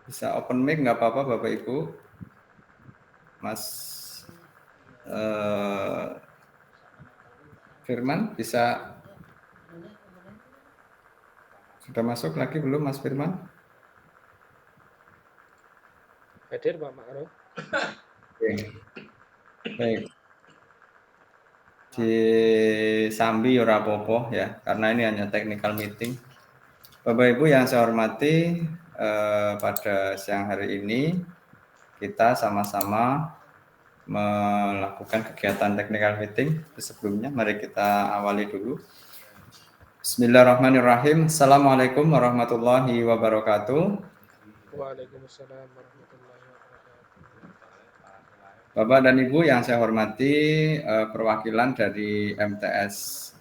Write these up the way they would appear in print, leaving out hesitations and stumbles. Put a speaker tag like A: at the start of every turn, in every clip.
A: Bisa open mic nggak apa-apa Bapak Ibu. Mas Firman bisa, sudah masuk lagi belum Mas Firman?
B: Hadir Pak Ma'ruf.
A: Oke. Baik. Disambi ora apa-apa ya, karena ini hanya technical meeting. Bapak Ibu yang saya hormati, pada siang hari ini kita sama-sama melakukan kegiatan technical meeting. Sebelumnya mari kita awali dulu. Bismillahirrahmanirrahim. Assalamualaikum warahmatullahi wabarakatuh.
B: Waalaikumsalam warahmatullahi wabarakatuh.
A: Bapak dan Ibu yang saya hormati, perwakilan dari MTS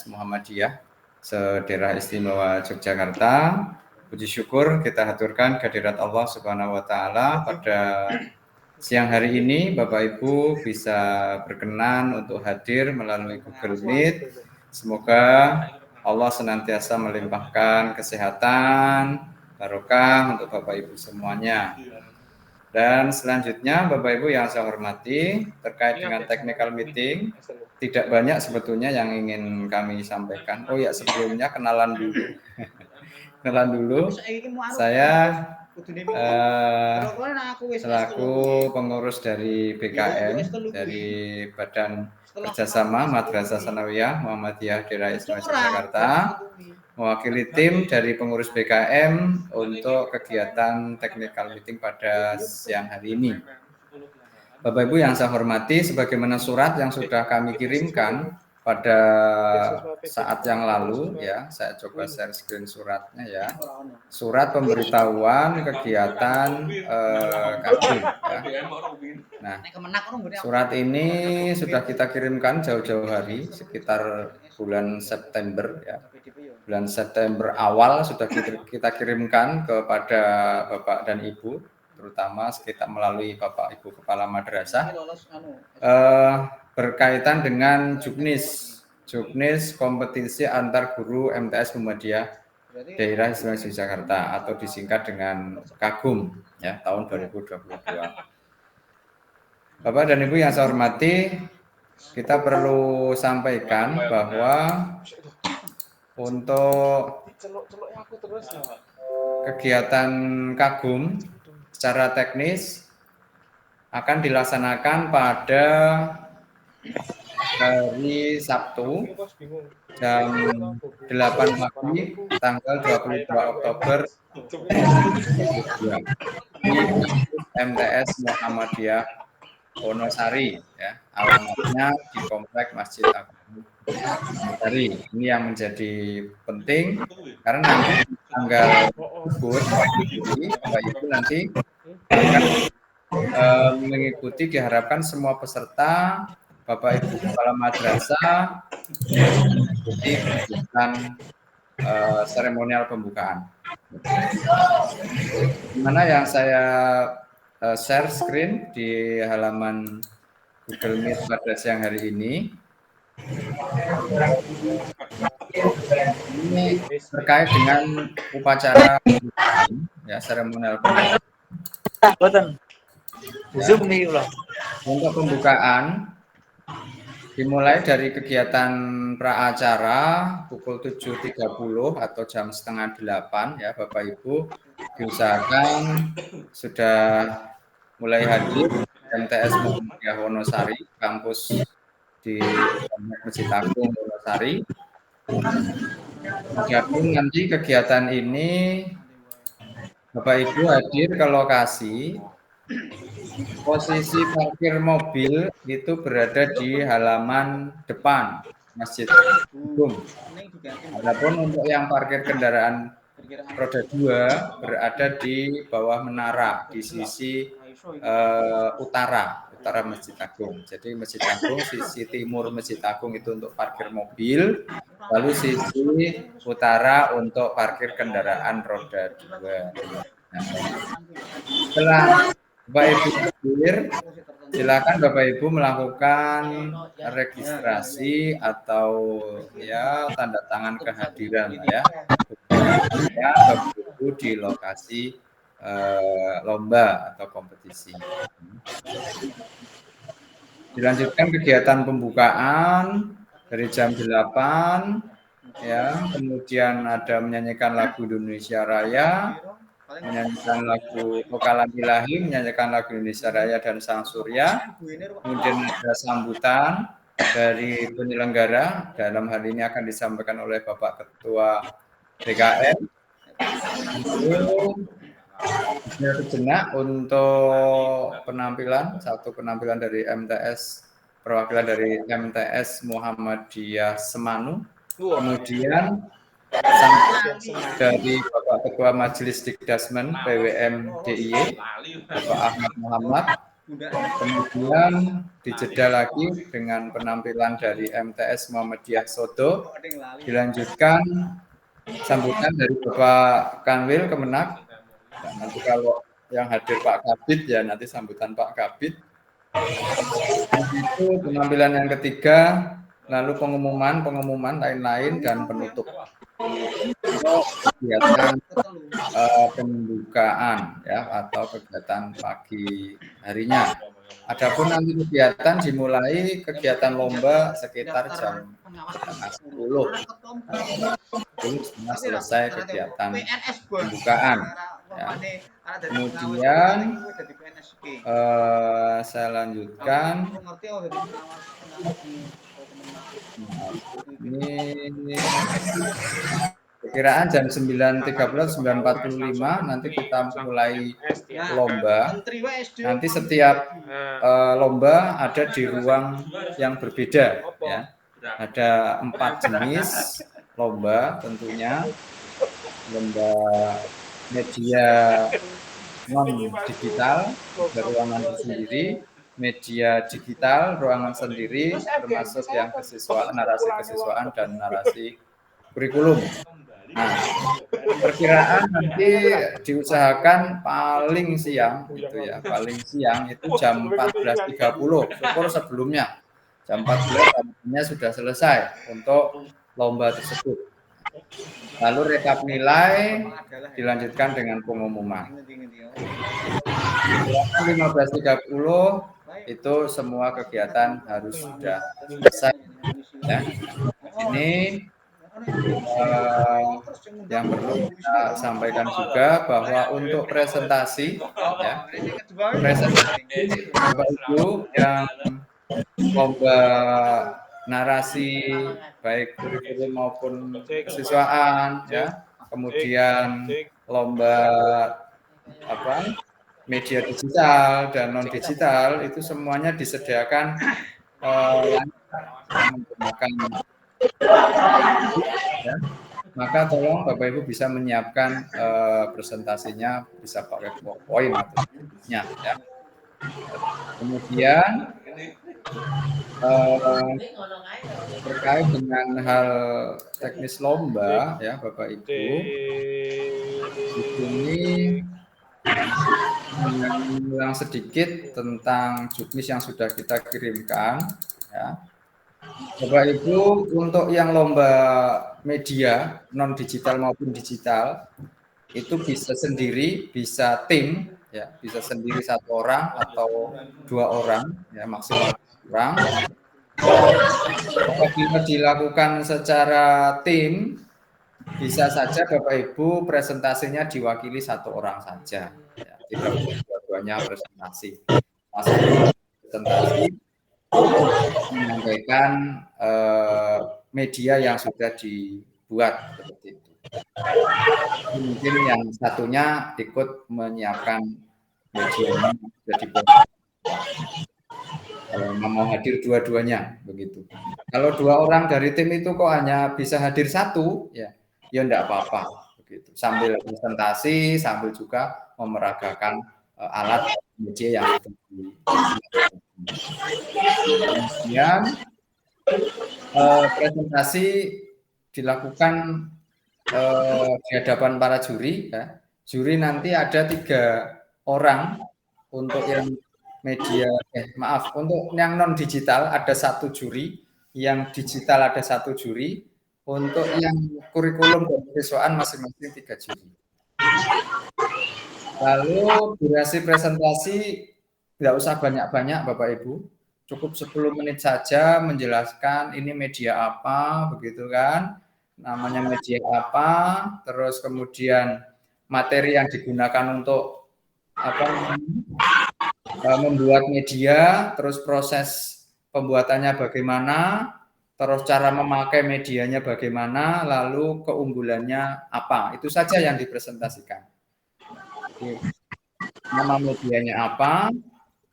A: Muhammadiyah Sedaerah Istimewa Yogyakarta. Puji syukur kita haturkan kehadirat Allah Subhanahu wa taala pada siang hari ini. Bapak Ibu bisa berkenan untuk hadir melalui Google Meet. Semoga Allah senantiasa melimpahkan kesehatan, barokah untuk Bapak Ibu semuanya. Dan selanjutnya Bapak Ibu yang saya hormati, terkait dengan technical meeting, tidak banyak sebetulnya yang ingin kami sampaikan. Oh ya, sebelumnya kenalan dulu. Kenalan dulu, saya selaku pengurus dari BKM, dari Badan Kerjasama Madrasah Sanawiyah Muhammadiyah Daerah Istimewa Yogyakarta, mewakili tim dari pengurus BKM untuk kegiatan technical meeting pada siang hari ini. Bapak Ibu yang saya hormati, sebagaimana surat yang sudah kami kirimkan pada saat yang lalu, ya, saya coba share screen suratnya ya. Surat pemberitahuan kegiatan Kadin. Ya. Nah, surat ini sudah kita kirimkan jauh-jauh hari, sekitar bulan September ya. Bulan September awal sudah kita kirimkan kepada Bapak dan Ibu, terutama sekitar melalui Bapak Ibu Kepala Madrasah, berkaitan dengan Juknis kompetisi antar guru MTS Muhammadiyah Daerah Istimewa Yogyakarta atau disingkat dengan Kagum ya, tahun 2022. Bapak dan Ibu yang saya hormati, kita perlu sampaikan bahwa untuk kegiatan Kagum secara teknis akan dilaksanakan pada hari Sabtu jam 8 pagi tanggal 22 Oktober 2022 di MTS Muhammadiyah Wonosari ya, alamatnya di Komplek Masjid Agung Wonosari. Ini yang menjadi penting karena nanti tanggal tersebut Bapak Ibu nanti akan mengikuti, diharapkan semua peserta Bapak Ibu Kepala Madrasah mengikuti kegiatan seremonial pembukaan. Dimana yang saya share screen di halaman Google Meet pada siang hari ini. Ini terkait dengan upacara pembukaan, ya, seremonial pembukaan. Zoom nih ulah. Untuk pembukaan dimulai dari kegiatan praacara pukul 7.30 atau jam setengah 8 ya Bapak Ibu, diusahakan sudah mulai hadir MTS Muhammadiyah Wonosari, kampus di Masjid Agung Wonosari. Adapun nanti kegiatan ini Bapak Ibu hadir ke lokasi. Posisi parkir mobil itu berada di halaman depan Masjid Agung. Adapun untuk yang parkir kendaraan roda 2 berada di bawah menara di sisi utara Masjid Agung. Jadi Masjid Agung, sisi timur Masjid Agung itu untuk parkir mobil, lalu sisi utara untuk parkir kendaraan roda 2. Nah, setelah Bapak Ibu hadir, silakan Bapak Ibu melakukan registrasi atau ya tanda tangan kehadiran ya. Bapak Ibu di lokasi lomba atau kompetisi. Dilanjutkan kegiatan pembukaan dari jam 8 ya, kemudian ada menyanyikan lagu Indonesia Raya, menyanyikan lagu Kalam Ilahi, menyanyikan lagu Indonesia Raya dan Sang Surya, kemudian ada sambutan dari penyelenggara, dalam hal ini akan disampaikan oleh Bapak Ketua BKN. Sejenak untuk satu penampilan dari MTS, perwakilan dari MTS Muhammadiyah Semanu, kemudian dari Bapak Ketua Majelis Dikdasmen PWM DIY, Bapak Ahmad Muhammad, kemudian dijeda lagi dengan penampilan dari MTS Muhammadiyah Sodo, dilanjutkan sambutan dari Bapak Kanwil Kemenak. Dan nanti kalau yang hadir Pak Kabid ya nanti sambutan Pak Kabid. Itu penampilan yang ketiga, lalu pengumuman lain-lain dan penutup. Kegiatan pembukaan ya atau kegiatan pagi harinya. Adapun nanti kegiatan dimulai kegiatan lomba sekitar jam 10. Setelah selesai kegiatan pembukaan. Ya. Kemudian saya lanjutkan. Ini perkiraan jam 9.30, 9.45 nanti kita mulai lomba. Nanti setiap lomba ada di ruang yang berbeda ya. Ada 4 jenis lomba tentunya. Lomba media non-digital, ruangan sendiri, media digital, ruangan sendiri, termasuk yang kesiswaan, narasi kesiswaan, dan narasi kurikulum. Nah, perkiraan nanti diusahakan paling siang, gitu ya, paling siang itu jam 14.30, syukur sebelumnya. Jam 14 artinya sudah selesai untuk lomba tersebut. Lalu rekap nilai dilanjutkan dengan pengumuman. 15.30 itu semua kegiatan harus sudah selesai. Ya. Ini yang perlu kita sampaikan juga bahwa untuk presentasi, ya, presentasi Bapak Ibu yang lomba narasi baik kurikulum maupun kesiswaan ya, kemudian lomba media digital dan non digital itu semuanya disediakan menggunakan ya. Maka tolong Bapak Ibu bisa menyiapkan presentasinya bisa pakai PowerPoint atau ya. Kemudian terkait dengan hal teknis lomba ya Bapak Ibu, di sini mengulang sedikit tentang juknis yang sudah kita kirimkan ya. Bapak Ibu, untuk yang lomba media non digital maupun digital itu bisa sendiri, bisa tim ya, bisa sendiri 1 orang atau 2 orang ya, maksimal orang. Apabila dilakukan secara tim, bisa saja Bapak Ibu presentasinya diwakili 1 orang saja. Ya, tidak dua-duanya presentasi. Presentasi menyampaikan media yang sudah dibuat seperti itu. Mungkin yang satunya ikut menyiapkan media yang sudah dibuat. Kalau mau hadir dua-duanya begitu. Kalau 2 orang dari tim itu kok hanya bisa hadir 1, ya enggak apa-apa begitu. Sambil presentasi, sambil juga memeragakan alat media yang sudah disiapkan. Kemudian presentasi dilakukan di hadapan para juri ya. Juri nanti ada 3 orang untuk yang media untuk yang non digital ada 1 juri, yang digital ada 1 juri, untuk yang kurikulum dan kesiswaan masing-masing 3 juri. Lalu durasi presentasi tidak usah banyak-banyak Bapak Ibu, cukup 10 menit saja menjelaskan ini media apa, begitu kan, namanya media apa, terus kemudian materi yang digunakan untuk apa membuat media, terus proses pembuatannya bagaimana, terus cara memakai medianya bagaimana, lalu keunggulannya apa, itu saja yang dipresentasikan. Nama medianya apa,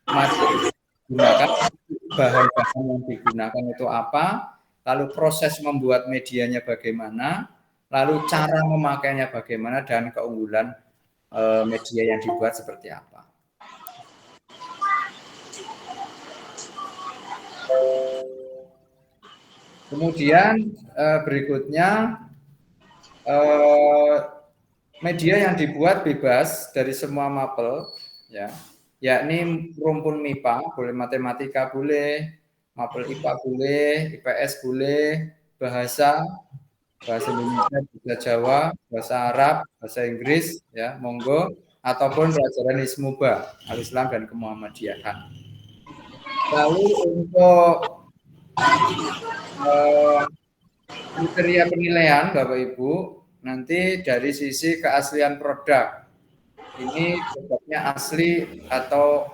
A: materi digunakan, bahan-bahan yang digunakan itu apa, lalu proses membuat medianya bagaimana, lalu cara memakainya bagaimana, dan keunggulan media yang dibuat seperti apa. Kemudian berikutnya media yang dibuat bebas dari semua mapel, ya, yakni rumpun MIPA, boleh matematika boleh, mapel IPA boleh, IPS boleh, bahasa Indonesia, bahasa Jawa, bahasa Arab, bahasa Inggris, ya, monggo, ataupun pelajaran Ismuba, Al-Islam dan Kemuhammadiyahan. Lalu untuk kriteria penilaian Bapak Ibu, nanti dari sisi keaslian produk, ini produknya asli atau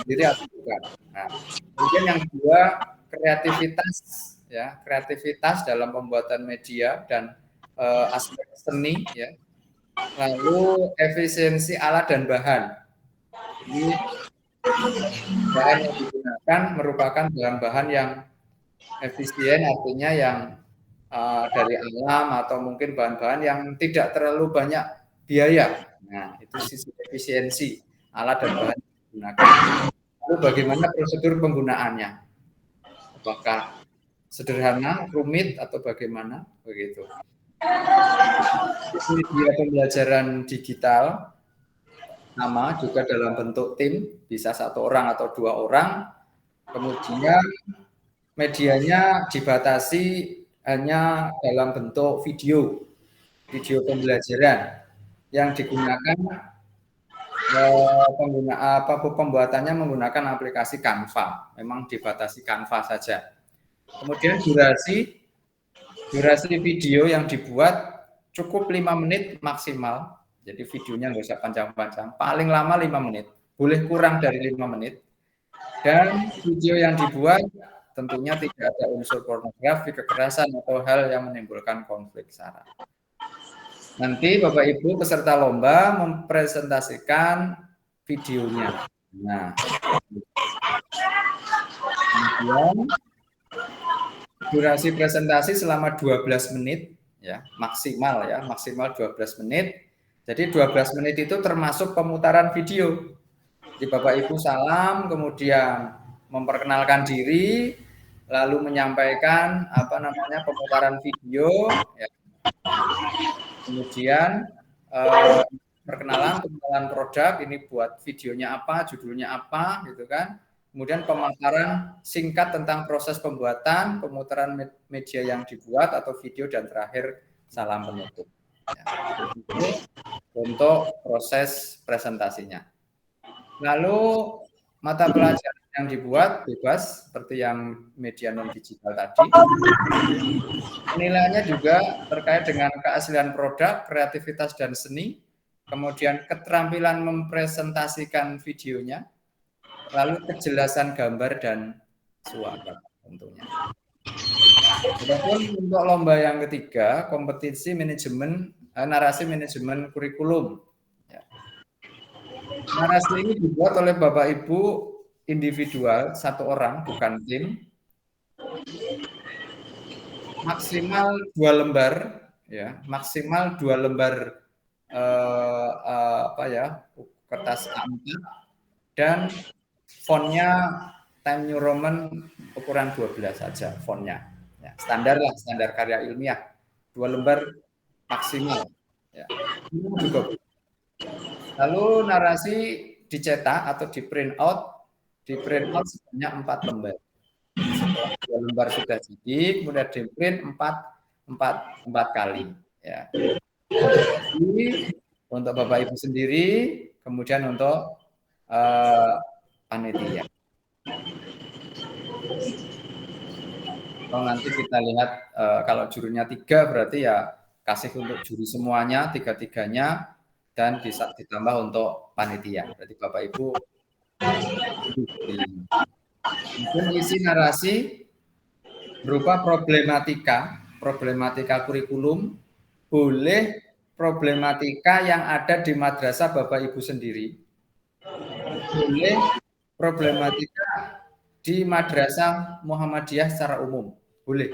A: sendiri atau bukan. Nah, kemudian yang kedua, kreativitas, ya, kreativitas dalam pembuatan media dan aspek seni, ya. Lalu efisiensi alat dan bahan. Ini bahan yang digunakan merupakan bahan-bahan yang efisien, artinya yang dari alam atau mungkin bahan-bahan yang tidak terlalu banyak biaya. Nah, itu sisi efisiensi alat dan bahan yang digunakan. Lalu bagaimana prosedur penggunaannya? Apakah sederhana, rumit, atau bagaimana? Begitu. Media pembelajaran digital sama juga dalam bentuk tim, bisa 1 orang atau 2 orang. Kemudian medianya dibatasi hanya dalam bentuk video pembelajaran yang digunakan pembuatannya menggunakan aplikasi Canva, memang dibatasi Canva saja. Kemudian durasi video yang dibuat cukup 5 menit maksimal, jadi videonya nggak usah panjang-panjang, paling lama 5 menit, boleh kurang dari 5 menit, dan video yang dibuat tentunya tidak ada unsur pornografi, kekerasan, atau hal yang menimbulkan konflik sara. Nanti Bapak Ibu peserta lomba mempresentasikan videonya. Nah, kemudian durasi presentasi selama 12 menit, ya, maksimal 12 menit. Jadi 12 menit itu termasuk pemutaran video. Jadi Bapak Ibu salam, kemudian memperkenalkan diri, lalu menyampaikan pemutaran video, ya. Kemudian perkenalan produk, ini buat videonya apa, judulnya apa, gitu kan. Kemudian pemaparan singkat tentang proses pembuatan, pemutaran media yang dibuat atau video, dan terakhir salam penutup. Ya, untuk proses presentasinya. Lalu mata pelajaran yang dibuat bebas seperti yang media non digital tadi. Penilaiannya juga terkait dengan keaslian produk, kreativitas dan seni, kemudian keterampilan mempresentasikan videonya, lalu kejelasan gambar dan suara tentunya. Adapun untuk lomba yang ketiga, kompetisi manajemen narasi manajemen kurikulum. Ya. Narasi ini dibuat oleh Bapak Ibu individual, 1 orang, bukan tim. Maksimal 2 lembar, ya, maksimal 2 lembar kertas A4, dan fontnya Times New Roman ukuran 12 saja fontnya. Ya, standar karya ilmiah. 2 lembar maksimal. Ya. Lalu narasi dicetak atau di print out sebanyak 4 lembar. Setelah 2 lembar sudah jadi, kemudian di print 4 kali. Ya. untuk Bapak Ibu sendiri, kemudian untuk panitia. Kalau nanti kita lihat kalau jurinya 3 berarti ya kasih untuk juri semuanya, 3-3-nya, dan bisa ditambah untuk panitia. Berarti Bapak Ibu mungkin isi narasi berupa problematika kurikulum, boleh problematika yang ada di madrasah Bapak Ibu sendiri, boleh problematika di madrasah Muhammadiyah secara umum, boleh.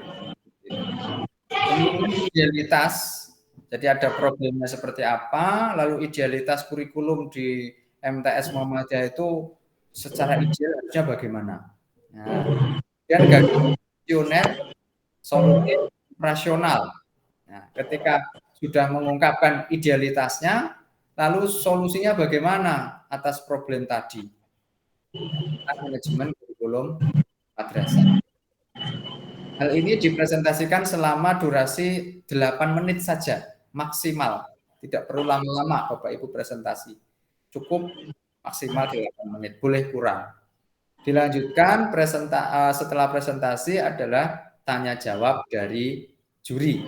A: Kemudian idealitas, jadi ada problemnya seperti apa, lalu idealitas kurikulum di MTS Muhammadiyah itu secara ideal harusnya bagaimana. Nah, dan gagasan visioner, solutif, rasional. Nah, ketika sudah mengungkapkan idealitasnya, lalu solusinya bagaimana atas problem tadi. Manajemen kurikulum madrasah. Hal ini dipresentasikan selama durasi 8 menit saja, maksimal. Tidak perlu lama-lama Bapak Ibu presentasi. Cukup maksimal 8 menit, boleh kurang. Dilanjutkan setelah presentasi adalah tanya jawab dari juri.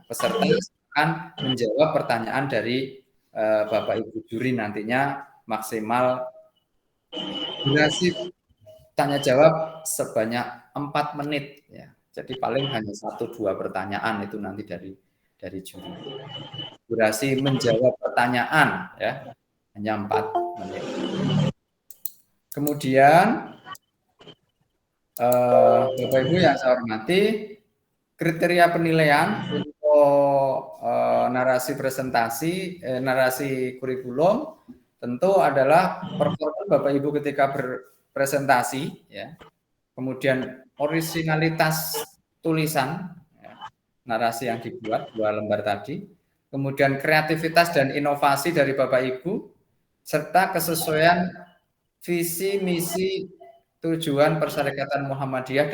A: Peserta akan menjawab pertanyaan dari Bapak Ibu juri nantinya maksimal durasi tanya jawab sebanyak 4 menit ya. Jadi paling hanya 1-2 pertanyaan itu nanti dari juri. Durasi menjawab pertanyaan ya hanya 4 menit. Kemudian Bapak Ibu yang saya hormati, kriteria penilaian untuk narasi presentasi, narasi kurikulum tentu adalah performa Bapak Ibu ketika berpresentasi, ya. Kemudian originalitas tulisan, ya, narasi yang dibuat 2 lembar tadi, kemudian kreativitas dan inovasi dari Bapak Ibu, serta kesesuaian visi misi tujuan Persyarikatan Muhammadiyah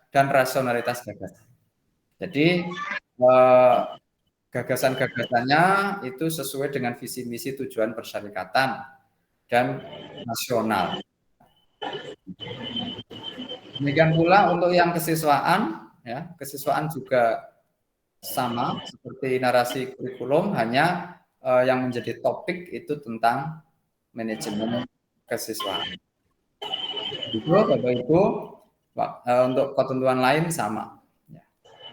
A: dan rasionalitas gagasan. Jadi gagasan-gagasannya itu sesuai dengan visi misi tujuan persyarikatan dan nasional. Demikian pula untuk yang kesiswaan, ya, kesiswaan juga sama seperti narasi kurikulum, hanya yang menjadi topik itu tentang manajemen kesiswaan. Itu Bapak Ibu, untuk ketentuan lain sama.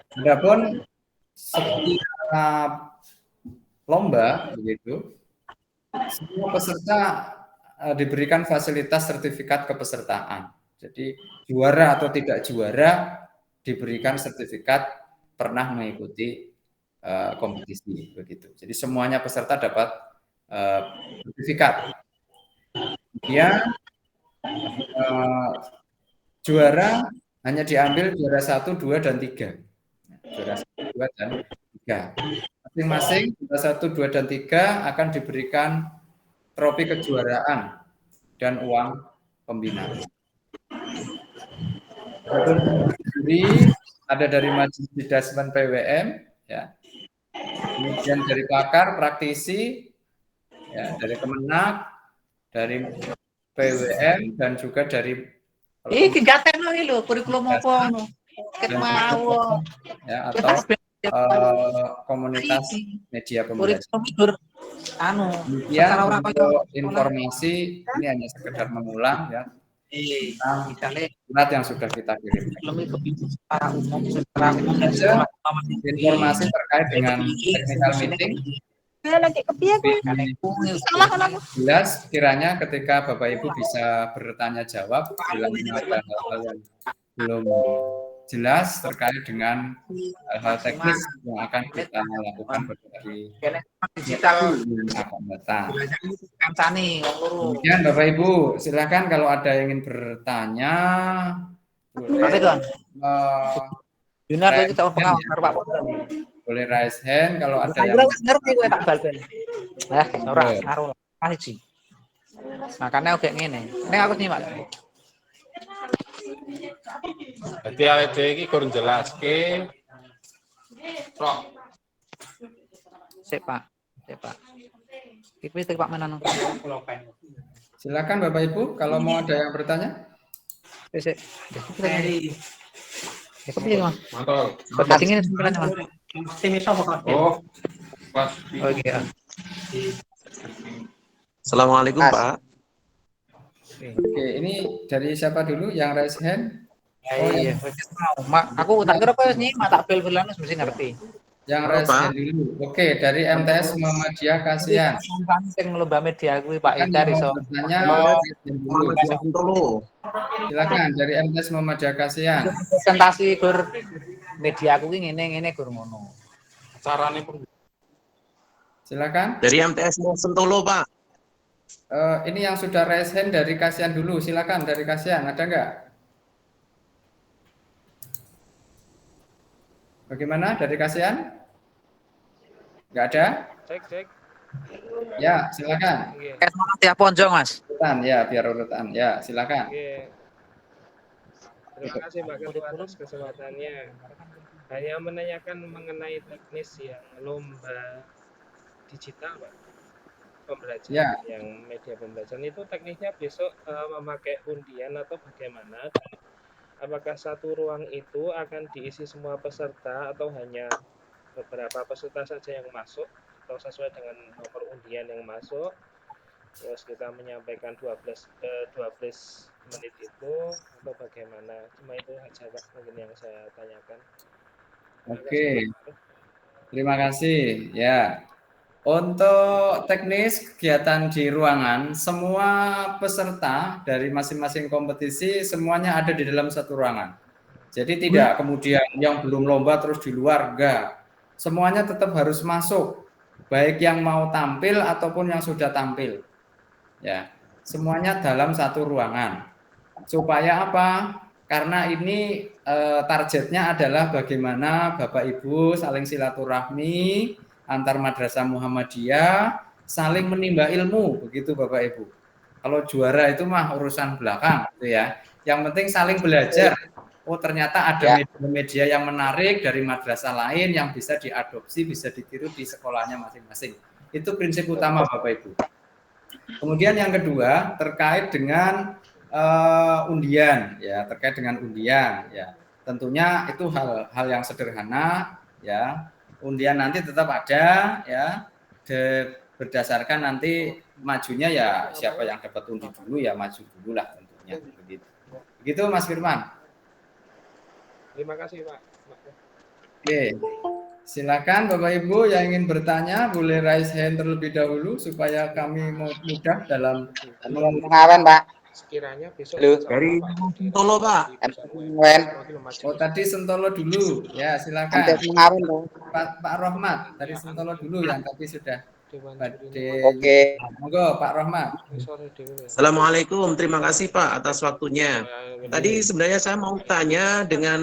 A: Adapun setiap lomba begitu, semua peserta diberikan fasilitas sertifikat kepesertaan. Jadi juara atau tidak juara diberikan sertifikat pernah mengikuti kompetisi begitu. Jadi semuanya peserta dapat sertifikat. Kemudian juara hanya diambil juara 1, 2, dan 3. Juara 1, 2, dan 3. Masing-masing juara 1, 2, dan 3 akan diberikan trofi kejuaraan dan uang pembinaan. Juri ada dari Majelis Bidasmen PWM, ya. Kemudian dari pakar, praktisi, ya, dari Kemenak, dari PWM, dan juga dari
C: iki gateno iki lho kurikulum apa ngono. Ket mau.
A: Ya, atau komunitas media pembelajaran. Kemudian untuk informasi ini hanya sekedar mengulang ya. Surat yang sudah kita kirim. Informasi terkait dengan technical meeting. Jelas kiranya ketika Bapak Ibu bisa bertanya jawab bila ada hal-hal yang belum jelas terkait dengan hal-hal teknis yang akan kita lakukan di digital yang akan datang. Kemudian Bapak Ibu silakan kalau ada yang ingin bertanya boleh raise hand kalau ada yang
C: ngerti gue tak bal-bal. Ora karo siji. Makane oke ngene. Nek aku nyimak.
B: Dadi awake dhewe iki kurang jelaske.
C: Sik, Pak. Ya, Pak. Iki Pak Menan.
A: Silakan Bapak Ibu kalau mau ada yang bertanya.
C: Wis. Ya, kepiye, Mas?
B: Mantap.
C: Pertandingan sebenarnya, Mas.
B: Oh, pas.
C: Oh iya.
D: Assalamualaikum
C: Mas.
D: Pak.
A: Oke, ini dari siapa dulu yang raise hand? Oh,
C: Iya, aku tak kira kok nyimak tak bel-belan mesti ngerti.
A: yang
D: Halo,
A: raise
D: Pak.
A: hand dulu. Oke, dari MTS Muhammadiyah Kasihan.
C: Sing lomba media kuwi Pak
A: Kan
C: Ita
A: yang
C: iso.
A: mau bertanya raise hand dulu.
D: Muhammadiyah Sentolo.
A: Silakan dari MTS Muhammadiyah Kasihan.
C: Presentasi gur media kuwi ngene gur ngono.
B: Carane pun.
A: Silakan.
D: Dari MTS Sentolo, Pak.
A: Ini yang sudah raise hand dari Kasihan dulu. Silakan dari Kasihan, ada nggak? Bagaimana dari Kasihan? Nggak ada?
E: Cek.
A: Ya, silakan.
E: Nggih.
C: Kayak semangat ya ponjong, Mas.
A: Urutan ya, biar urutan. Ya, silakan.
E: Nggih. Terima kasih Pak Ketua atas kesempatannya. Hanya menanyakan mengenai teknis yang lomba digital, Pak. Pembelajaran
A: Ya.
E: yang media pembelajaran itu teknisnya besok memakai undian atau bagaimana? Apakah satu ruang itu akan diisi semua peserta atau hanya beberapa peserta saja yang masuk atau sesuai dengan nomor undian yang masuk? Terus kita menyampaikan 12 menit itu atau bagaimana? Cuma itu saja Pak mungkin yang saya tanyakan.
A: Oke. Terima kasih. Ya. Untuk teknis kegiatan di ruangan, semua peserta dari masing-masing kompetisi semuanya ada di dalam satu ruangan. Jadi tidak kemudian yang belum lomba terus di luar, enggak. Semuanya tetap harus masuk, baik yang mau tampil ataupun yang sudah tampil. Ya, semuanya dalam satu ruangan. Supaya apa? Karena ini targetnya adalah bagaimana Bapak Ibu saling silaturahmi antar Madrasah Muhammadiyah, saling menimba ilmu, begitu Bapak Ibu. Kalau juara itu mah urusan belakang, gitu ya. Yang penting saling belajar. Oh ternyata ada media-media yang menarik dari madrasah lain yang bisa diadopsi, bisa ditiru di sekolahnya masing-masing. Itu prinsip utama Bapak Ibu. Kemudian yang kedua terkait dengan undian, ya terkait dengan undian, ya tentunya itu hal yang sederhana, ya. Undian nanti tetap ada, ya, berdasarkan nanti majunya ya siapa yang dapat undi dulu ya maju dulu lah tentunya begitu. Begitu Mas Firman.
E: Terima kasih Pak.
A: Oke, silakan Bapak Ibu yang ingin bertanya boleh raise hand terlebih dahulu supaya kami mudah dalam
F: Pengawan, Pak.
E: Sekiranya besok
D: Dari Sentolo, Pak.
A: Oh tadi Sentolo dulu, ya silakan. Pak Rohmat dari Sentolo dulu yang tadi sudah.
F: Oke.
A: Monggo Pak Rohmat.
D: Assalamualaikum. Terima kasih Pak atas waktunya. Tadi sebenarnya saya mau tanya dengan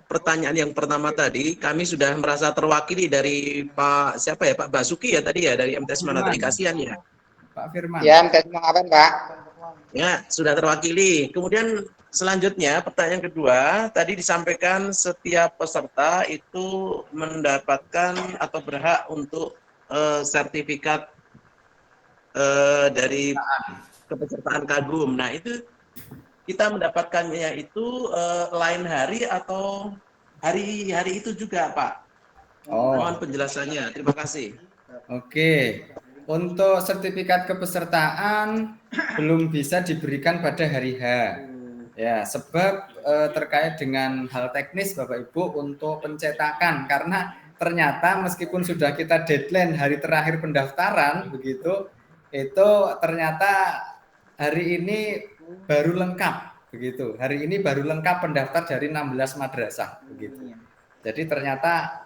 D: pertanyaan yang pertama tadi. Kami sudah merasa terwakili dari Pak siapa ya Pak Basuki ya tadi ya dari MTS mana tadi kasihan ya.
A: Pak Firman.
F: Ya, MTS Pengawan, Pak.
D: Ya, sudah terwakili. Kemudian selanjutnya pertanyaan kedua, tadi disampaikan setiap peserta itu mendapatkan atau berhak untuk sertifikat dari kepesertaan kagum. Nah, itu kita mendapatkannya itu lain hari atau hari itu juga, Pak? Mohon penjelasannya. Terima kasih.
A: Oke. Untuk sertifikat kepesertaan belum bisa diberikan pada hari H. Ya, sebab terkait dengan hal teknis Bapak Ibu untuk pencetakan karena ternyata meskipun sudah kita deadline hari terakhir pendaftaran begitu, itu ternyata hari ini baru lengkap begitu. Hari ini baru lengkap pendaftar dari 16 madrasah begitu. Jadi ternyata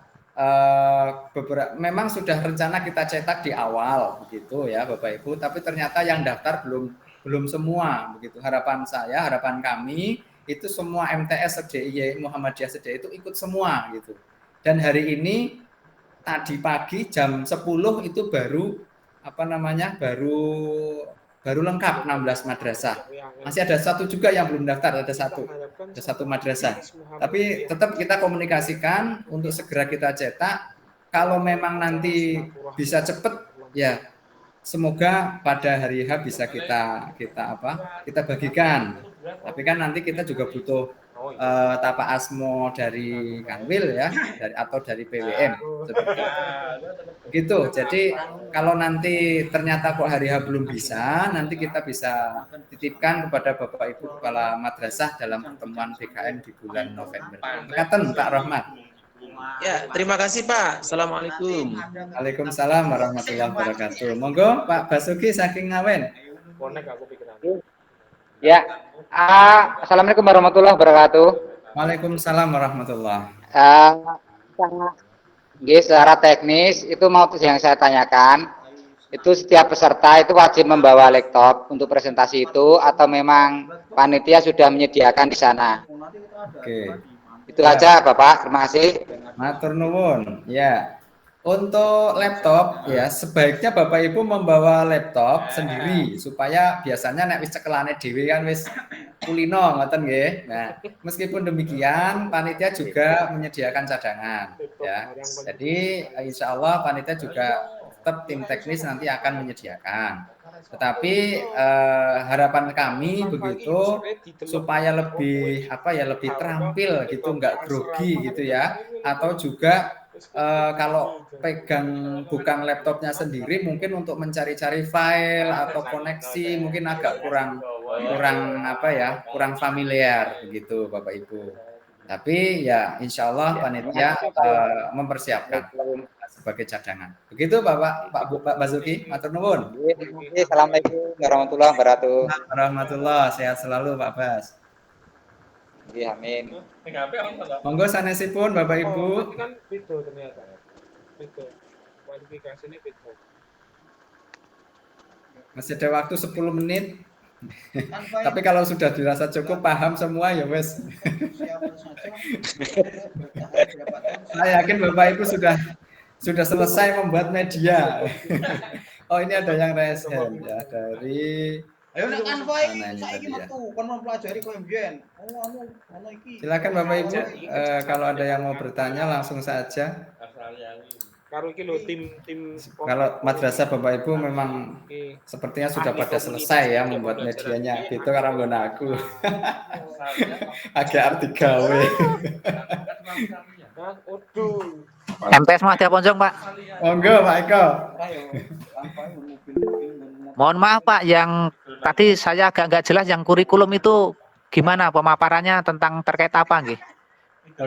A: beberapa memang sudah rencana kita cetak di awal begitu ya Bapak Ibu, tapi ternyata yang daftar belum semua begitu. Harapan saya, harapan kami itu semua MTS SDIY Muhammadiyah SDIY itu ikut semua gitu. Dan hari ini tadi pagi jam 10 itu baru baru lengkap 16 madrasah. Masih ada satu juga yang belum daftar, ada satu madrasah. Tapi tetap kita komunikasikan untuk segera kita cetak. Kalau memang nanti bisa cepat Ya, semoga pada hari H bisa kita bagikan. Tapi kan nanti kita juga butuh tapa asmo dari Kanwil ya, atau dari PWM seperti itu. Begitu. Jadi kalau nanti ternyata kok hari H belum bisa, nanti kita bisa titipkan kepada Bapak Ibu Kepala Madrasah dalam pertemuan BKM di bulan November. Ngaten Pak Rahmat.
D: Ya, terima kasih Pak. Assalamualaikum.
A: Waalaikumsalam warahmatullahi wabarakatuh. Monggo Pak Basuki saking Ngawen.
F: Ya. Assalamualaikum warahmatullahi wabarakatuh.
A: Waalaikumsalam warahmatullahi.
F: Secara teknis itu mau yang saya tanyakan, itu setiap peserta itu wajib membawa laptop untuk presentasi itu atau memang panitia sudah menyediakan di sana?
A: Oke.
F: Itu aja Bapak, terima kasih.
A: Matur nuwun. Ya. Untuk laptop ya sebaiknya Bapak Ibu membawa laptop sendiri supaya biasanya nek wis cekelane dhewe kan wis kulino ngoten nggih. Nah, meskipun demikian panitia juga menyediakan cadangan ya. Jadi insya Allah panitia juga tetap tim teknis nanti akan menyediakan. Tetapi harapan kami begitu supaya lebih lebih terampil gitu, nggak grogi gitu ya, atau juga kalau pegang bukan laptopnya sendiri mungkin untuk mencari-cari file atau koneksi mungkin agak kurang familiar begitu Bapak Ibu. Tapi ya insya Allah panitia mempersiapkan sebagai cadangan. Begitu Pak Basuki, matur nuwun.
F: Assalamualaikum warahmatullahi wabarakatuh.
A: Warahmatullah, sehat selalu Pak Bas.
F: Ya, amin.
A: Monggo sanesipun Bapak Ibu.
E: Kan video ternyata. Video. Kualifikasi ini video.
A: Masih ada waktu 10 menit. Tapi kalau sudah dirasa cukup paham semua ya wes. Saya yakin Bapak Ibu sudah selesai membuat media. Oh, ini ada yang raise hand ya dari mana ini tadi ya. Silakan Bapak Ibu, kalau ada yang mau bertanya langsung saja. Kalau madrasah Bapak Ibu memang sepertinya sudah pada selesai ya membuat medianya gitu karena nggon aku. Agak arti gawe.
C: MTS mah tiap ponjong Pak.
A: Monggo Pak Eko.
C: Mohon maaf Pak, yang tadi saya agak nggak jelas yang kurikulum itu gimana pemaparannya tentang terkait apa nggih?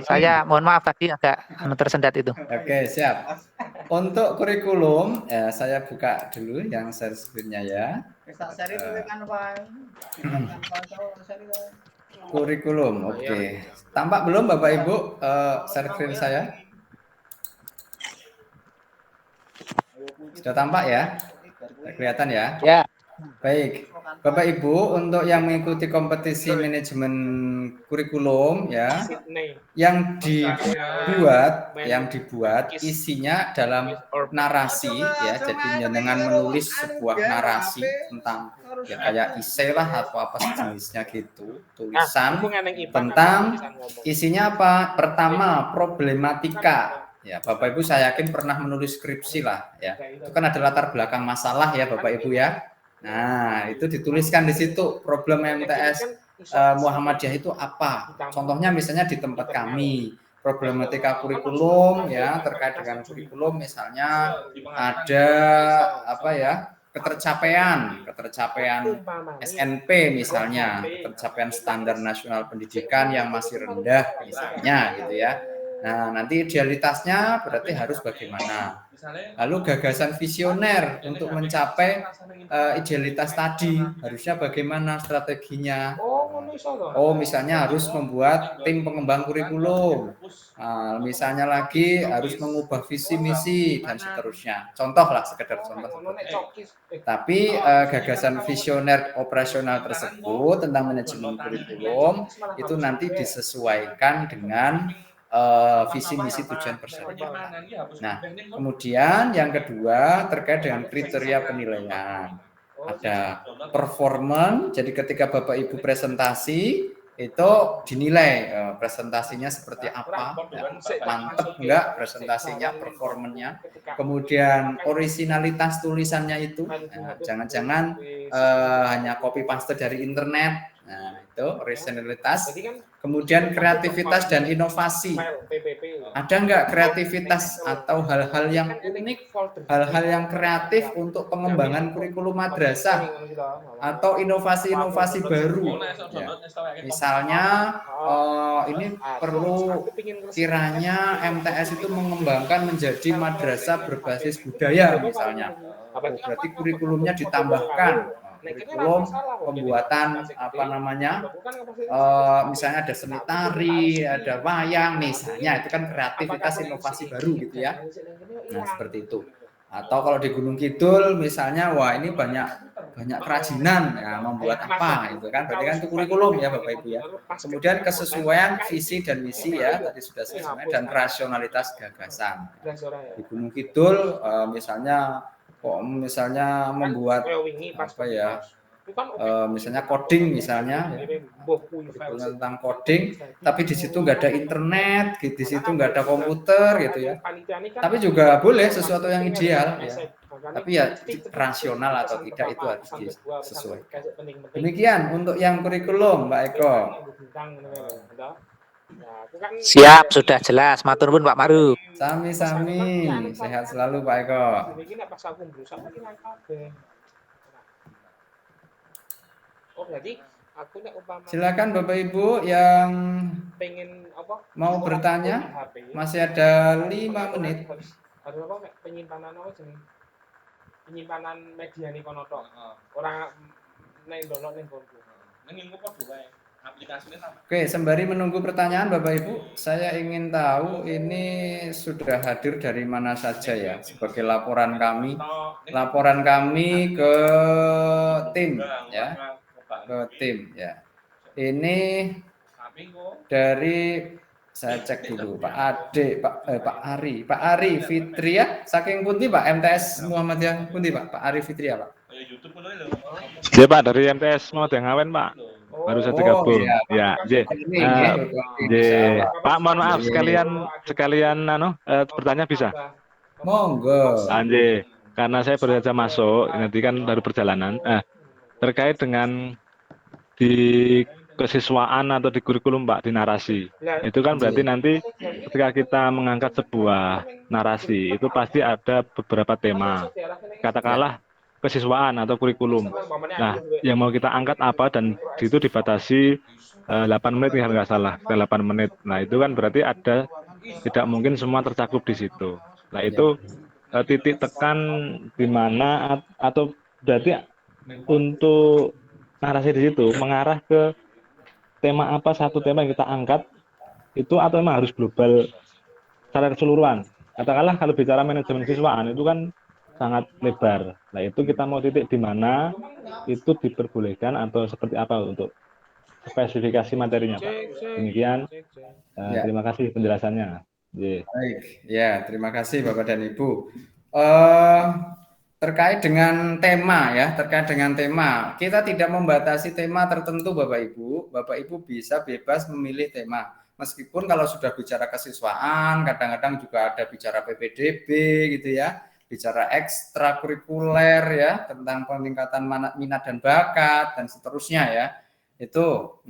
C: Saya mohon maaf tadi agak tersendat itu.
A: Oke, siap. Untuk kurikulum, ya, saya buka dulu yang share screen-nya ya. Kurikulum, oke. Tampak belum Bapak Ibu share screen saya? Sudah tampak ya? Kelihatan ya?
F: Ya.
A: Baik, Bapak Ibu, untuk yang mengikuti kompetisi manajemen kurikulum ya, yang dibuat isinya dalam narasi ya, jadi dengan menulis sebuah narasi tentang ya kayak esai lah atau apa sejenisnya gitu, tulisan tentang isinya apa? Pertama, problematika. Ya, Bapak Ibu saya yakin pernah menulis skripsi lah ya. Itu kan ada latar belakang masalah ya Bapak Ibu ya. Nah, itu dituliskan di situ problem MTS Muhammadiyah itu apa? Contohnya misalnya di tempat kami, problematika kurikulum ya, terkait dengan kurikulum misalnya ada ketercapaian SNP misalnya, ketercapaian standar nasional pendidikan yang masih rendah misalnya gitu ya. Nah, nanti idealitasnya berarti harus bagaimana? Lalu gagasan visioner untuk mencapai idealitas tadi harusnya bagaimana strateginya? Oh, misalnya harus membuat tim pengembang kurikulum. Misalnya lagi harus mengubah visi misi dan seterusnya. Contoh lah, sekedar contoh. Tapi gagasan visioner operasional tersebut tentang manajemen kurikulum itu nanti disesuaikan dengan visi misi tujuan persyaratan. Nah, kemudian yang kedua terkait dengan kriteria penilaian. Ada performance, jadi ketika Bapak Ibu presentasi itu dinilai presentasinya seperti apa, ya, mantep enggak presentasinya, performanya, kemudian originalitas tulisannya itu, jangan-jangan hanya copy paste dari internet, nah itu originalitas, kemudian kreativitas dan inovasi, ada enggak kreativitas atau hal-hal yang unik, hal-hal yang kreatif untuk pengembangan kurikulum madrasah atau inovasi-inovasi baru, ya. Misalnya ini perlu kiranya MTS itu mengembangkan menjadi madrasah berbasis budaya misalnya. Berarti kurikulumnya ditambahkan kurikulum pembuatan misalnya ada seni tari, ada wayang misalnya, itu kan kreativitas inovasi baru gitu ya. Nah seperti itu. Atau kalau di Gunung Kidul misalnya, wah ini banyak kerajinan, ya membuat apa itu kan, berarti kan itu kurikulum ya Bapak Ibu ya. Kemudian kesesuaian visi dan misi ya, tadi sudah sesuai, dan rasionalitas gagasan. Di Gunung Kidul misalnya membuat apa ya, misalnya coding misalnya, ya, tentang coding, tapi di situ nggak ada internet, di situ nggak ada komputer gitu ya. Tapi juga boleh sesuatu yang ideal ya. Tapi ya rasional atau tidak itu harus disesuaikan. Demikian untuk yang kurikulum, Mbak Eko.
C: Siap, sudah jelas. Matur nuwun Pak Maru.
A: Sami-sami, sehat selalu Pak Eko. Silakan Bapak Ibu yang mau bertanya, masih ada 5 menit.
E: Penyimpanan media nih kono tok. Ora nang download ning konku. Nang ingku padha wae. Aplikasinya sama.
A: Oke, sembari menunggu pertanyaan Bapak Ibu, saya ingin tahu ini sudah hadir dari mana saja ya sebagai laporan kami ke tim ya. Ke tim ya. Ini dari saya cek dulu Pak Ade, Pak Ari Fitri ya, saking pundi Pak MTS Muhammadiyah pundi Pak Ari Fitri ya Pak.
G: Iya Pak, dari MTS Muhammadiyah Ngawen Pak, baru saja gabung.
A: Iya,
G: Pak mohon maaf sekalian bertanya bisa?
A: Monggo.
G: Anjir, karena saya baru saja masuk, nanti kan baru perjalanan. Terkait dengan di kesiswaan atau di kurikulum Pak, di narasi. Itu kan berarti nanti ketika kita mengangkat sebuah narasi, itu pasti ada beberapa tema. Katakanlah kesiswaan atau kurikulum. Nah, yang mau kita angkat apa dan itu dibatasi 8 menit kalau nggak salah, 8 menit. Nah, itu kan berarti ada tidak mungkin semua tercakup di situ. Nah, itu titik tekan di mana atau berarti untuk narasi di situ mengarah ke tema apa, satu tema yang kita angkat itu, atau memang harus global secara keseluruhan. Katakanlah kalau bicara manajemen siswaan itu kan sangat lebar. Nah itu kita mau titik di mana itu diperbolehkan atau seperti apa untuk spesifikasi materinya Pak. Demikian, terima kasih penjelasannya.
A: Baik, ya terima kasih Bapak dan Ibu. Terkait dengan tema ya, kita tidak membatasi tema tertentu Bapak Ibu bisa bebas memilih tema. Meskipun kalau sudah bicara kesiswaan, kadang-kadang juga ada bicara PPDB gitu ya, bicara ekstrakurikuler ya, tentang peningkatan minat dan bakat dan seterusnya ya. Itu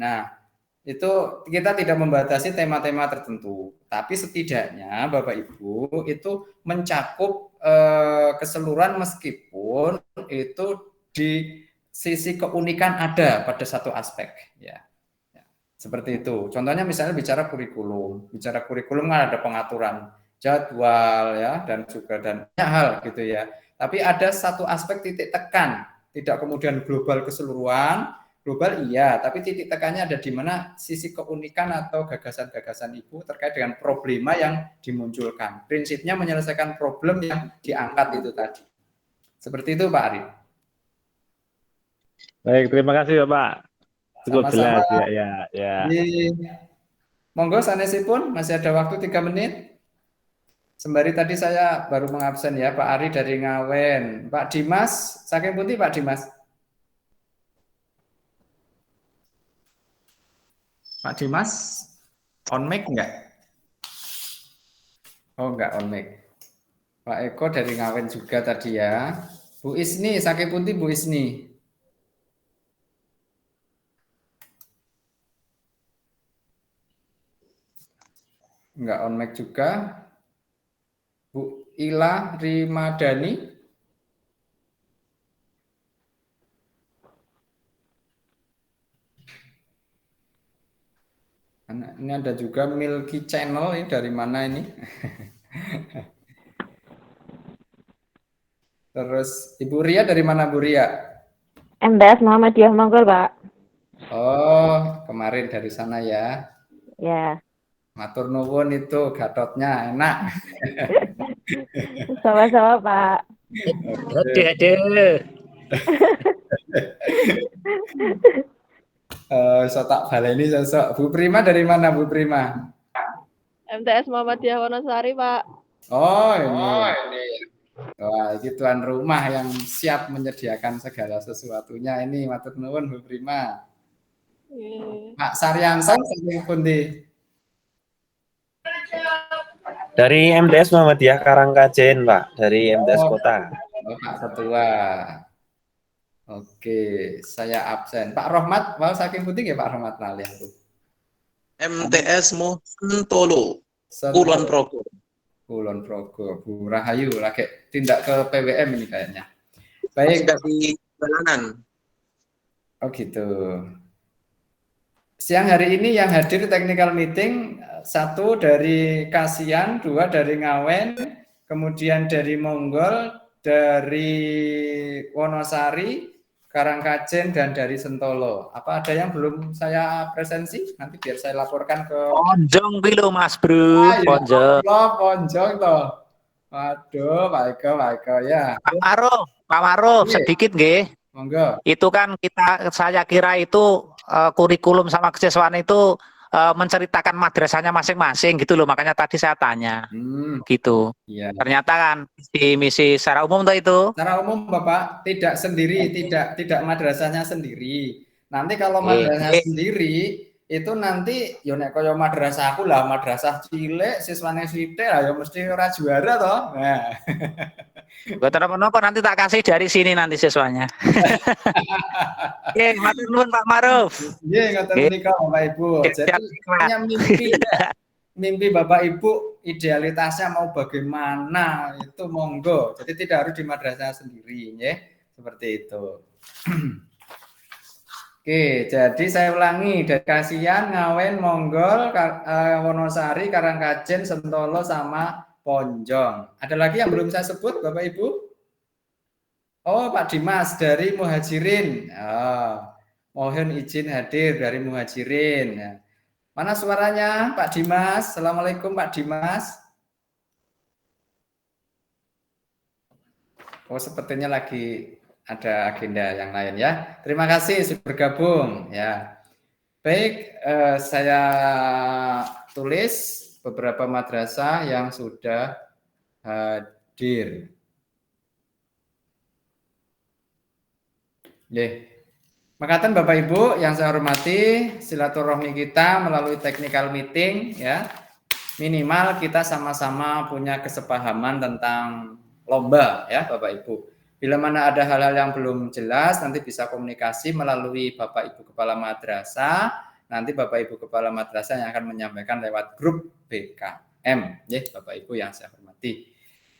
A: kita tidak membatasi tema-tema tertentu, tapi setidaknya Bapak Ibu itu mencakup keseluruhan meskipun itu di sisi keunikan ada pada satu aspek ya. Seperti itu. Contohnya misalnya bicara kurikulum kan ada pengaturan jadwal ya dan banyak hal gitu ya. Tapi ada satu aspek titik tekan, tidak kemudian global keseluruhan. Global iya, tapi titik tekannya ada di mana sisi keunikan atau gagasan-gagasan Ibu terkait dengan problema yang dimunculkan. Prinsipnya menyelesaikan problem yang diangkat itu tadi. Seperti itu Pak Ari.
G: Baik, terima kasih Bapak. Cukup jelas ya.
A: Monggo sanesipun masih ada waktu 3 menit. Sembari tadi saya baru mengabsen ya Pak Ari dari Ngawen. Pak Dimas, saking pundi Pak Dimas? Pak Dimas, on mic enggak? Oh, enggak on mic. Pak Eko dari Ngawen juga tadi ya. Bu Isni, sakit pundi Bu Isni? Enggak on mic juga. Bu Ila Rimadani. Ini ada juga Milky Channel, ini dari mana ini? Terus Ibu Ria dari mana Bu Ria?
H: MTS Muhammadiyah Monggol, Pak.
A: Oh, kemarin dari sana ya.
H: Ya.
A: Matur nuwun itu Gatotnya enak.
H: Sama-sama, Pak.
A: So tak baleni sosok. Bu Prima dari mana Bu Prima?
H: MTS Muhammadiyah Wonosari, Pak.
A: Oh, ini. Wah, ini tuan rumah yang siap menyediakan segala sesuatunya. Ini matur nuwun Bu Prima. Pak Saryansan saking pundi?
I: Dari MTS Muhammadiyah Karangkajen, Pak. Dari MTS Kota.
A: Oh, Pak Ketua. Oke, saya absen. Pak Rohmat, mau saking pundi ya Pak Rohmat lali aku.
D: MTS Sentolo. Kulon Progo.
A: Kulon Progo. Bu Rahayu lagi tindak ke PWM ini kayaknya. Baik.
D: Sudah di jalanan.
A: Oh gitu. Siang hari ini yang hadir technical meeting 1 dari Kasian, 2 dari Ngawen, kemudian dari Monggol, dari Wonosari, Karangkajen, dan dari Sentolo. Apa ada yang belum saya presensi? Nanti biar saya laporkan ke
C: Ponjong dulu Mas Bro, Ponjong.
A: Ponjong toh. Waduh, Pak Eko ya.
C: Pak Maruf, sedikit nggih.
A: Monggo.
C: Itu kan saya kira itu kurikulum sama kesiswaan itu menceritakan madrasahnya masing-masing gitu loh, makanya tadi saya tanya gitu.
A: Iya.
C: Ternyata kan misi secara umum tuh itu.
A: Secara umum Bapak tidak sendiri, tidak madrasahnya sendiri. Nanti kalau madrasah sendiri itu nanti yo nek kaya madrasahku lah, madrasah cilik siswane sithik lah ya mesti ora juara toh. Nah.
C: Buat apa-apa nanti tak kasih dari sini nanti siswanya. Oke, matur nuwun Pak Maruf.
A: Nggih, ngoten menika Bapak Ibu. Jadi hanya mimpi Bapak Ibu idealitasnya mau bagaimana itu monggo. Jadi tidak harus di madrasah sendiri, nggih. Seperti itu. Oke, jadi saya ulangi dari Kasian, Ngawen, Monggol, Wonosari, Karangkajen, Sentolo, sama Ponjong. Ada lagi yang belum saya sebut, Bapak Ibu? Oh, Pak Dimas dari Muhajirin. Mohon izin hadir dari Muhajirin. Mana suaranya, Pak Dimas? Assalamualaikum, Pak Dimas. Oh, sepertinya lagi ada agenda yang lain ya. Terima kasih sudah bergabung ya. Baik, saya tulis beberapa madrasah yang sudah hadir. Makaten Bapak Ibu yang saya hormati, silaturahmi kita melalui technical meeting ya. Minimal kita sama-sama punya kesepahaman tentang lomba ya Bapak Ibu. Bila mana ada hal-hal yang belum jelas, nanti bisa komunikasi melalui Bapak Ibu Kepala Madrasah. Nanti Bapak Ibu Kepala Madrasah yang akan menyampaikan lewat grup BKM. Ya, Bapak Ibu yang saya hormati.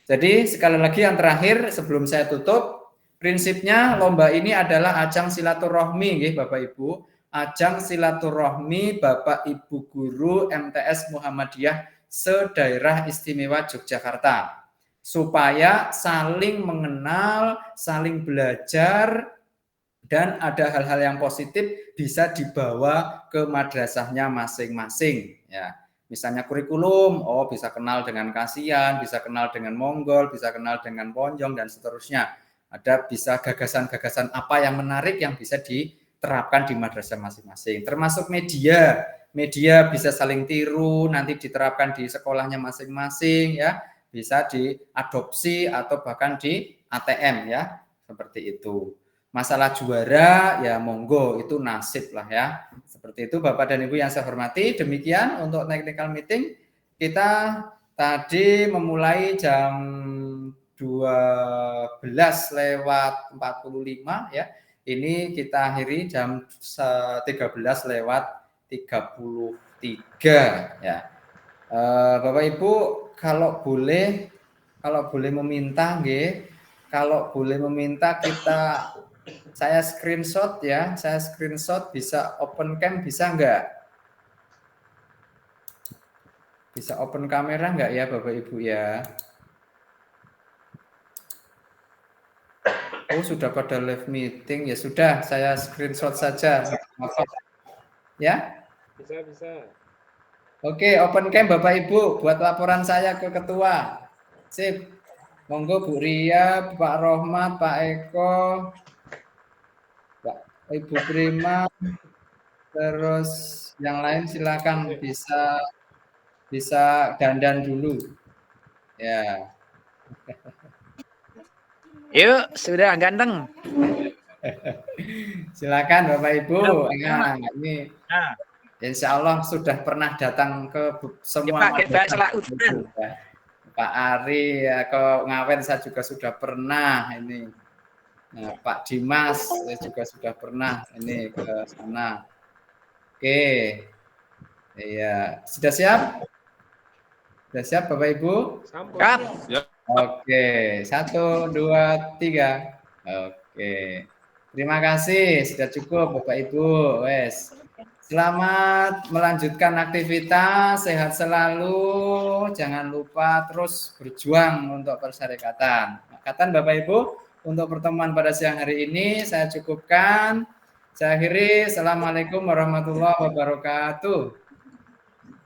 A: Jadi sekali lagi yang terakhir sebelum saya tutup, prinsipnya lomba ini adalah ajang silaturahmi, ya, Bapak Ibu. Ajang silaturahmi Bapak Ibu Guru MTS Muhammadiyah se-Daerah Istimewa Yogyakarta. Supaya saling mengenal, saling belajar, dan ada hal-hal yang positif bisa dibawa ke madrasahnya masing-masing. Ya, misalnya kurikulum, bisa kenal dengan Kasian, bisa kenal dengan Monggol, bisa kenal dengan Ponjong, dan seterusnya. Ada bisa gagasan-gagasan apa yang menarik yang bisa diterapkan di madrasah masing-masing. Termasuk media bisa saling tiru, nanti diterapkan di sekolahnya masing-masing, ya. Bisa diadopsi atau bahkan di ATM ya, seperti itu. masalah juara ya monggo, itu nasib lah ya. Seperti itu Bapak dan Ibu yang saya hormati. Demikian untuk technical meeting. Kita tadi memulai jam 12:45 ya. Ini kita akhiri jam 13:33 ya. Bapak Ibu kalau boleh meminta nggih, kalau boleh meminta saya screenshot ya, bisa open cam bisa enggak? Bisa open kamera enggak ya Bapak Ibu ya? Oh, sudah pada live meeting ya sudah, saya screenshot saja. Ya?
E: Bisa.
A: Oke, open cam Bapak Ibu buat laporan saya ke ketua. Sip. Monggo Bu Ria, Pak Rohmat, Pak Eko, Pak Ibu Prima, terus yang lain silakan bisa dandan dulu. Ya.
C: Yuk, sudah ganteng.
A: Silakan Bapak Ibu. Nah, ini Insya Allah sudah pernah datang ke semua Pak Ari ya, ke Ngawen saya juga sudah pernah ini. Nah, Pak Dimas saya juga sudah pernah ini ke sana. Oke. Iya, sudah siap? Sudah siap Bapak Ibu?
C: Siap.
A: Oke, 1, 2, 3. Oke. Terima kasih, sudah cukup Bapak Ibu. Wes. Selamat melanjutkan aktivitas, sehat selalu, jangan lupa terus berjuang untuk persyarikatan. Kata Bapak Ibu, untuk pertemuan pada siang hari ini saya cukupkan. Saya akhiri. Assalamualaikum warahmatullahi wabarakatuh.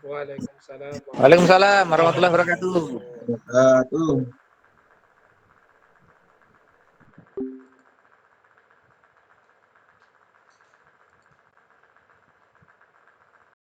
E: Waalaikumsalam.
C: Waalaikumsalam warahmatullahi wabarakatuh.